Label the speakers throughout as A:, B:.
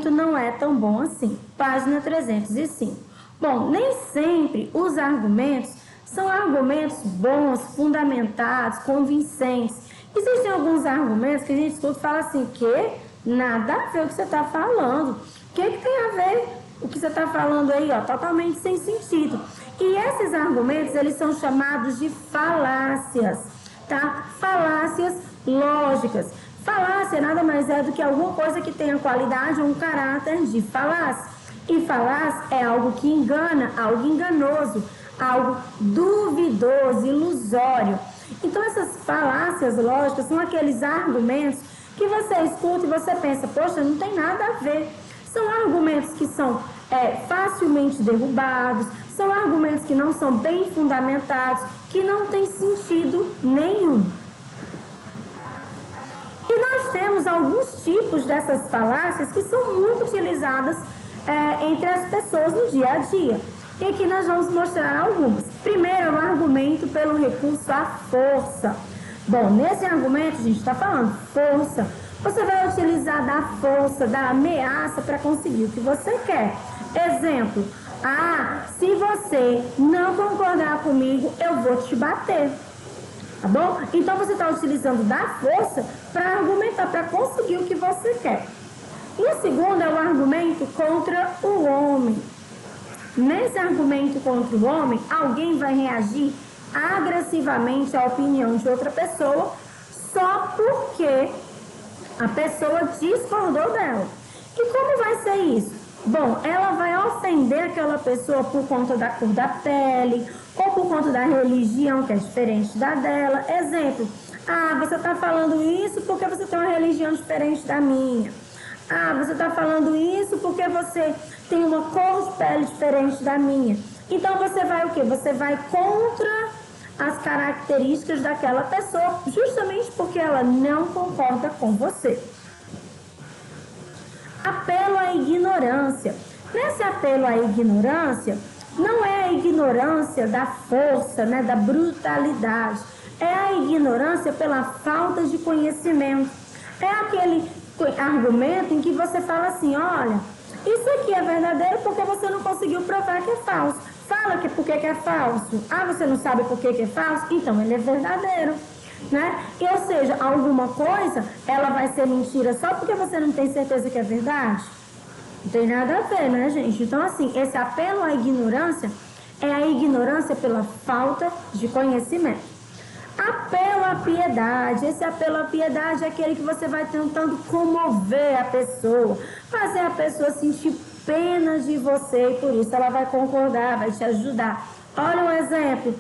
A: não é tão bom assim. Página 305. Bom, nem sempre os argumentos são argumentos bons, fundamentados, convincentes. Existem alguns argumentos que a gente escuta e fala assim, que nada a ver o que você está falando. O que tem a ver o que você está falando aí, ó, totalmente sem sentido. E esses argumentos, eles são chamados de falácias, tá? Falácias lógicas. Falácia nada mais é do que alguma coisa que tenha qualidade ou um caráter de falácia. E falácia é algo que engana, algo enganoso, algo duvidoso, ilusório. Então, essas falácias lógicas são aqueles argumentos que você escuta e você pensa, poxa, não tem nada a ver. São argumentos que são facilmente derrubados, são argumentos que não são bem fundamentados, que não têm sentido nenhum. E nós temos alguns tipos dessas falácias que são muito utilizadas entre as pessoas no dia a dia. E aqui nós vamos mostrar algumas. Primeiro, o argumento pelo recurso à força. Bom, nesse argumento a gente está falando força. Você vai utilizar da força, da ameaça para conseguir o que você quer. Exemplo, se você não concordar comigo, eu vou te bater. Tá bom? Então você está utilizando da força para argumentar, para conseguir o que você quer. E o segundo é o argumento contra o homem. Nesse argumento contra o homem, alguém vai reagir agressivamente à opinião de outra pessoa só porque a pessoa discordou dela. E como vai ser isso? Bom, ela vai ofender aquela pessoa por conta da cor da pele ou por conta da religião que é diferente da dela. Exemplo, você está falando isso porque você tem uma religião diferente da minha. Você está falando isso porque você tem uma cor de pele diferente da minha. Então você vai o quê? Você vai contra as características daquela pessoa, justamente porque ela não concorda com você. Apelo à ignorância. Nesse apelo à ignorância, não é a ignorância da força, né, da brutalidade. É a ignorância pela falta de conhecimento. É aquele argumento em que você fala assim, olha, isso aqui é verdadeiro porque você não conseguiu provar que é falso. Fala que por que é falso. Você não sabe por que é falso? Então ele é verdadeiro. Né? Ou seja, alguma coisa, ela vai ser mentira só porque você não tem certeza que é verdade? Não tem nada a ver, né, gente? Então, assim, esse apelo à ignorância é a ignorância pela falta de conhecimento. Apelo à piedade. Esse apelo à piedade é aquele que você vai tentando comover a pessoa, fazer a pessoa sentir pena de você e por isso ela vai concordar, vai te ajudar. Olha um exemplo.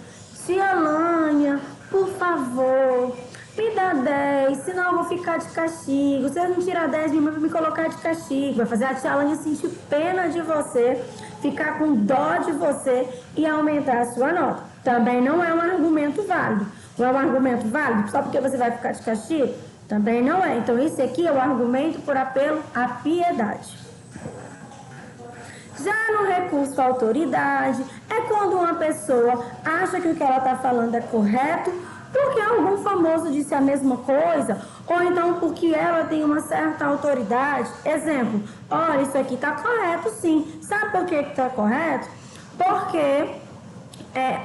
A: Tia Lânia, por favor, me dá 10, senão eu vou ficar de castigo. Se eu não tirar 10, minha mãe vai me colocar de castigo. Vai fazer a tia Lânia sentir pena de você, ficar com dó de você e aumentar a sua nota. Também não é um argumento válido. Não é um argumento válido só porque você vai ficar de castigo? Também não é. Então, esse aqui é o argumento por apelo à piedade. Já no recurso à autoridade, é quando uma pessoa acha que o que ela está falando é correto, porque algum famoso disse a mesma coisa, ou então porque ela tem uma certa autoridade. Exemplo, olha, isso aqui está correto sim. Sabe por que está correto? Porque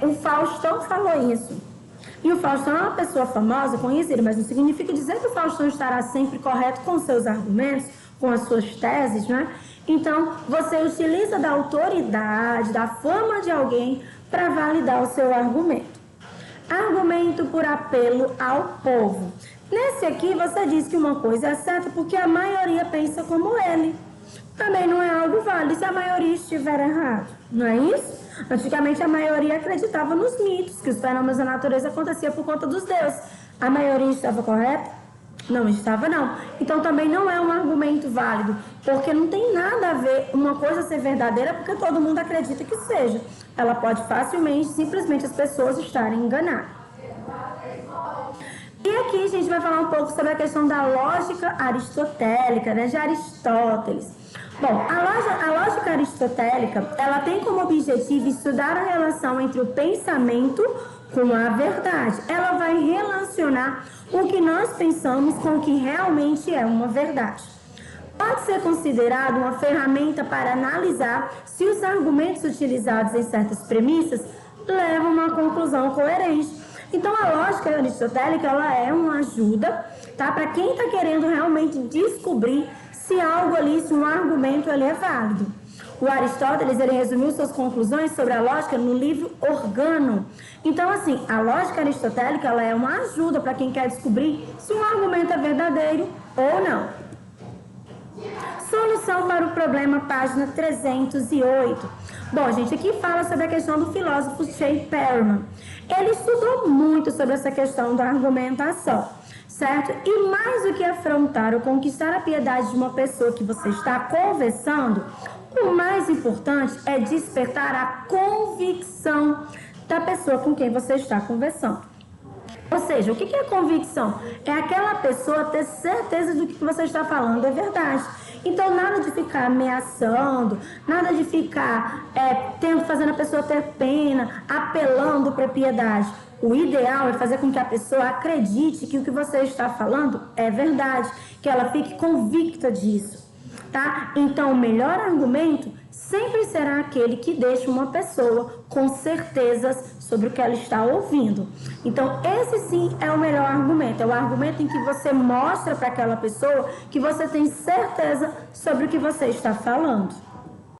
A: o Faustão falou isso. E o Faustão é uma pessoa famosa, conhecida, mas não significa dizer que o Faustão estará sempre correto com seus argumentos, com as suas teses, né? Então, você utiliza da autoridade, da fama de alguém para validar o seu argumento. Argumento por apelo ao povo. Nesse aqui, você diz que uma coisa é certa porque a maioria pensa como ele. Também não é algo válido se a maioria estiver errado, não é isso? Antigamente, a maioria acreditava nos mitos, que os fenômenos da natureza aconteciam por conta dos deuses. A maioria estava correta? Não estava, não. Então, também não é um argumento válido, porque não tem nada a ver uma coisa ser verdadeira porque todo mundo acredita que seja. Ela pode facilmente, simplesmente, as pessoas estarem enganadas. E aqui a gente vai falar um pouco sobre a questão da lógica aristotélica, né, de Aristóteles. Bom, a lógica aristotélica, ela tem como objetivo estudar a relação entre o pensamento com a verdade. Ela vai relacionar o que nós pensamos com o que realmente é uma verdade. pode ser considerado uma ferramenta para analisar se os argumentos utilizados em certas premissas levam a uma conclusão coerente. Então, a lógica aristotélica ela é uma ajuda, tá, para quem está querendo realmente descobrir se algo ali, se um argumento ali é válido. O Aristóteles ele resumiu suas conclusões sobre a lógica no livro Organo. Então, assim, a lógica aristotélica ela é uma ajuda para quem quer descobrir se um argumento é verdadeiro ou não. Solução para o problema, página 308. Bom, gente, aqui fala sobre a questão do filósofo Shea Perman. Ele estudou muito sobre essa questão da argumentação, certo? E mais do que afrontar ou conquistar a piedade de uma pessoa que você está conversando, o mais importante é despertar a convicção da pessoa com quem você está conversando. Ou seja, o que é convicção? É aquela pessoa ter certeza do que você está falando é verdade. Então, nada de ficar ameaçando, nada de ficar fazendo a pessoa ter pena, apelando para a piedade. O ideal é fazer com que a pessoa acredite que o que você está falando é verdade, que ela fique convicta disso, tá? Então, o melhor argumento sempre será aquele que deixa uma pessoa com certezas sobre o que ela está ouvindo. Então, esse sim é o melhor argumento. É o argumento em que você mostra para aquela pessoa que você tem certeza sobre o que você está falando.